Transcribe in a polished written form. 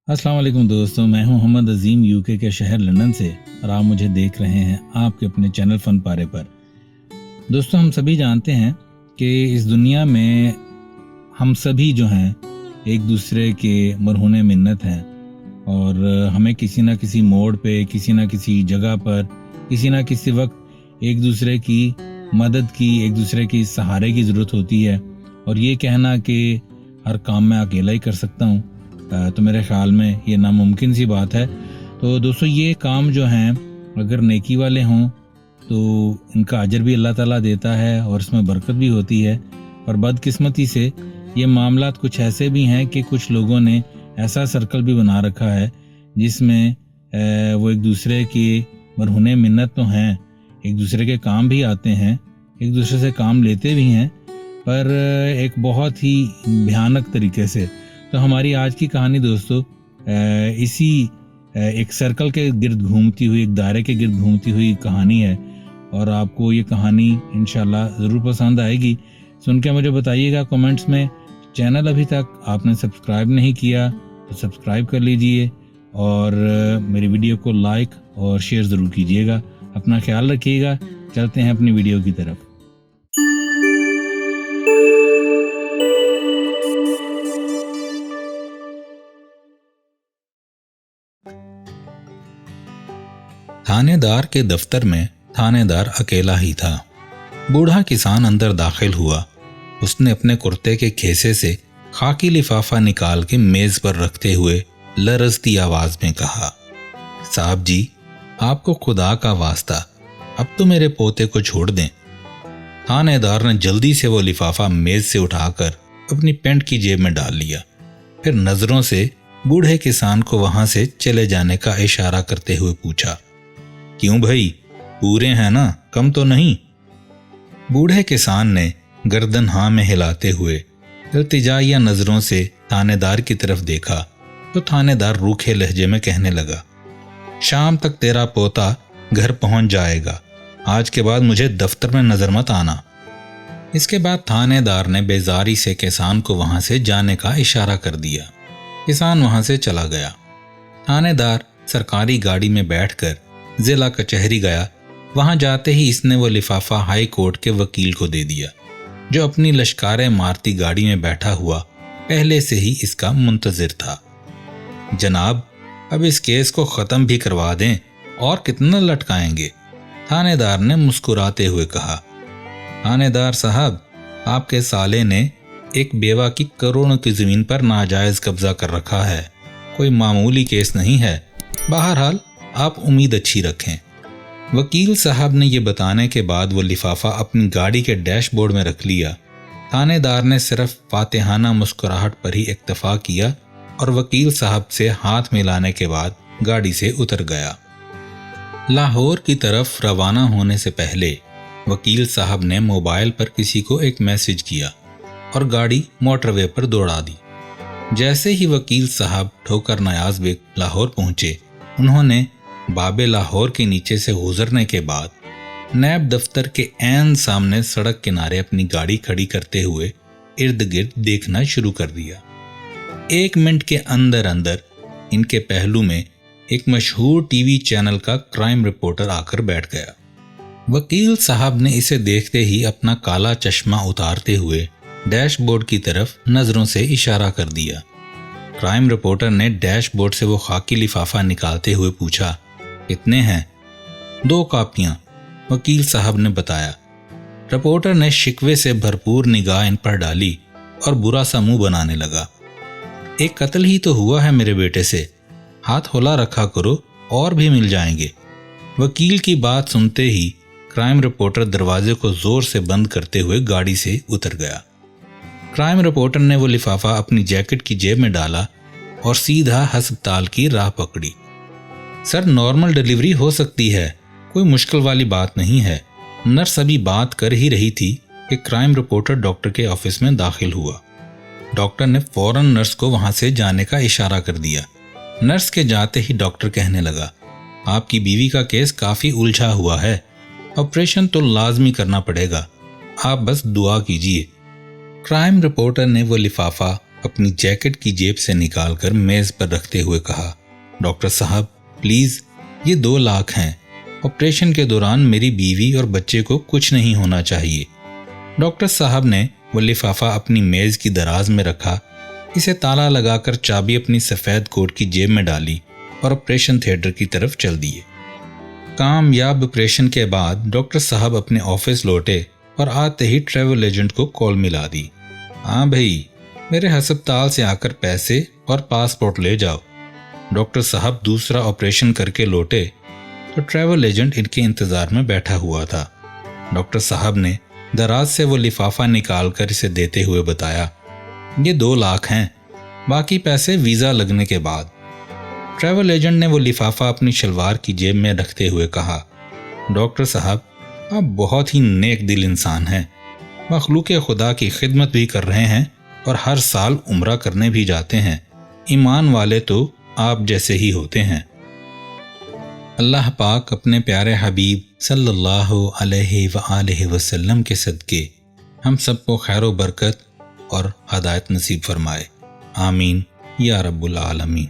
अस्सलाम वालेकुम दोस्तों, मैं हूं मोहम्मद अजीम यूके के शहर लंदन से और आप मुझे देख रहे हैं आपके अपने चैनल फन पारे पर। दोस्तों, हम सभी जानते हैं कि इस दुनिया में हम सभी जो हैं एक दूसरे के मरहूने मिन्नत हैं और हमें किसी ना किसी मोड़ पे, किसी ना किसी जगह पर, किसी ना किसी वक्त एक दूसरे की मदद की, एक दूसरे की सहारे की ज़रूरत होती है। और ये कहना कि हर काम मैं अकेला ही कर सकता हूँ तो मेरे ख्याल में ये नामुमकिन सी बात है। तो दोस्तों, ये काम जो हैं अगर नेकी वाले हों तो इनका अजर भी अल्लाह ताला देता है और इसमें बरकत भी होती है। और बदकिस्मती से ये मामलात कुछ ऐसे भी हैं कि कुछ लोगों ने ऐसा सर्कल भी बना रखा है जिसमें वो एक दूसरे की मरहूने मिन्नत तो हैं, एक दूसरे के काम भी आते हैं, एक दूसरे से काम लेते भी हैं, पर एक बहुत ही भयानक तरीके से। तो हमारी आज की कहानी दोस्तों इसी एक सर्कल के गिर्द घूमती हुई, एक दायरे के गिर्द घूमती हुई कहानी है और आपको ये कहानी इंशाल्लाह ज़रूर पसंद आएगी। सुन के मुझे बताइएगा कमेंट्स में। चैनल अभी तक आपने सब्सक्राइब नहीं किया तो सब्सक्राइब कर लीजिए और मेरी वीडियो को लाइक और शेयर ज़रूर कीजिएगा। अपना ख्याल रखिएगा। चलते हैं अपनी वीडियो की तरफ। थानेदार के दफ्तर में थानेदार अकेला ही था। बूढ़ा किसान अंदर दाखिल हुआ। उसने अपने कुर्ते के खेसे से खाकी लिफाफा निकाल के मेज पर रखते हुए लरजती आवाज में कहा, साहब जी, आपको खुदा का वास्ता, अब तो मेरे पोते को छोड़ दें। थानेदार ने जल्दी से वो लिफाफा मेज से उठाकर अपनी पैंट की जेब में डाल लिया। फिर नजरों से बूढ़े किसान को वहां से चले जाने का इशारा करते हुए पूछा, क्यों भाई, पूरे हैं ना, कम तो नहीं? बूढ़े किसान ने गर्दन हाँ में हिलाते हुए इल्तिजाइया नजरों से थानेदार की तरफ देखा तो थानेदार रूखे लहजे में कहने लगा, शाम तक तेरा पोता घर पहुंच जाएगा, आज के बाद मुझे दफ्तर में नजर मत आना। इसके बाद थानेदार ने बेजारी से किसान को वहां से जाने का इशारा कर दिया। किसान वहां से चला गया। थानेदार सरकारी गाड़ी में बैठकर जिला कचहरी गया। वहां जाते ही इसने वो लिफाफा हाई कोर्ट के वकील को दे दिया, जो अपनी लश्कारे मारती गाड़ी में बैठा हुआ पहले से ही इसका मुंतजिर था। जनाब, अब इस केस को ख़त्म भी करवा दें, और कितना लटकाएंगे? थानेदार ने मुस्कुराते हुए कहा। थानेदार साहब, आपके साले ने एक बेवा की करोड़ों की ज़मीन पर नाजायज़ कब्जा कर रखा है, कोई मामूली केस नहीं है। बहरहाल आप उम्मीद अच्छी रखें। वकील साहब ने ये बताने के बाद वो लिफाफा अपनी गाड़ी के डैशबोर्ड में रख लिया। थानेदार ने सिर्फ फातिहाना मुस्कुराहट पर ही इक्तफा किया और वकील साहब से हाथ मिलाने के बाद गाड़ी से उतर गया। लाहौर की तरफ रवाना होने से पहले वकील साहब ने मोबाइल पर किसी को एक मैसेज किया और गाड़ी मोटरवे पर दौड़ा दी। जैसे ही वकील साहब ठोकर नयाज बेग लाहौर पहुंचे, उन्होंने बाबे लाहौर के नीचे से गुजरने के बाद नैब दफ्तर के ऐन सामने सड़क किनारे अपनी गाड़ी खड़ी करते हुए इर्द गिर्द देखना शुरू कर दिया। 1 मिनट के अंदर अंदर इनके पहलू में एक मशहूर टीवी चैनल का क्राइम रिपोर्टर आकर बैठ गया। वकील साहब ने इसे देखते ही अपना काला चश्मा उतारते हुए डैशबोर्ड की तरफ नजरों से इशारा कर दिया। क्राइम रिपोर्टर ने डैशबोर्ड से वो खाकी लिफाफा निकालते हुए पूछा, कितने हैं? 2 कापियां, वकील साहब ने बताया। रिपोर्टर ने शिकवे से भरपूर निगाह इन पर डाली और बुरा सा मुंह बनाने लगा। एक कत्ल ही तो हुआ है मेरे बेटे से, हाथ होला रखा करो और भी मिल जाएंगे। वकील की बात सुनते ही क्राइम रिपोर्टर दरवाजे को जोर से बंद करते हुए गाड़ी से उतर गया। क्राइम रिपोर्टर ने वो लिफाफा अपनी जैकेट की जेब में डाला और सीधा अस्पताल की राह पकड़ी। सर, नॉर्मल डिलीवरी हो सकती है, कोई मुश्किल वाली बात नहीं है। नर्स अभी बात कर ही रही थी कि क्राइम रिपोर्टर डॉक्टर के ऑफिस में दाखिल हुआ। डॉक्टर ने फौरन नर्स को वहां से जाने का इशारा कर दिया। नर्स के जाते ही डॉक्टर कहने लगा, आपकी बीवी का केस काफ़ी उलझा हुआ है, ऑपरेशन तो लाजमी करना पड़ेगा, आप बस दुआ कीजिए। क्राइम रिपोर्टर ने वो लिफाफा اپنی جیکٹ کی جیب سے نکال کر میز پر رکھتے ہوئے کہا، ڈاکٹر صاحب پلیز، یہ 2 لاکھ ہیں۔ آپریشن کے دوران میری بیوی اور بچے کو کچھ نہیں ہونا چاہیے۔ ڈاکٹر صاحب نے وہ لفافہ اپنی میز کی دراز میں رکھا، اسے تالا لگا کر چابی اپنی سفید کوٹ کی جیب میں ڈالی اور آپریشن تھیٹر کی طرف چل دیے۔ کامیاب آپریشن کے بعد ڈاکٹر صاحب اپنے آفس لوٹے اور آتے ہی ٹریول ایجنٹ کو کال ملا دی۔ ہاں بھائی، میرے ہسپتال سے آ کر پیسے اور پاسپورٹ لے جاؤ۔ ڈاکٹر صاحب دوسرا آپریشن کر کے لوٹے تو ٹریول ایجنٹ ان کے انتظار میں بیٹھا ہوا تھا۔ ڈاکٹر صاحب نے دراز سے وہ لفافہ نکال کر اسے دیتے ہوئے بتایا، یہ 2 لاکھ ہیں، باقی پیسے ویزا لگنے کے بعد۔ ٹریول ایجنٹ نے وہ لفافہ اپنی شلوار کی جیب میں رکھتے ہوئے کہا، ڈاکٹر صاحب آپ بہت ہی نیک دل انسان ہیں، مخلوق خدا کی خدمت بھی کر رہے ہیں اور ہر سال عمرہ کرنے بھی جاتے ہیں۔ ایمان والے تو آپ جیسے ہی ہوتے ہیں۔ اللہ پاک اپنے پیارے حبیب صلی اللہ علیہ وآلہ وسلم کے صدقے ہم سب کو خیر و برکت اور ہدایت نصیب فرمائے، آمین یا رب العالمین۔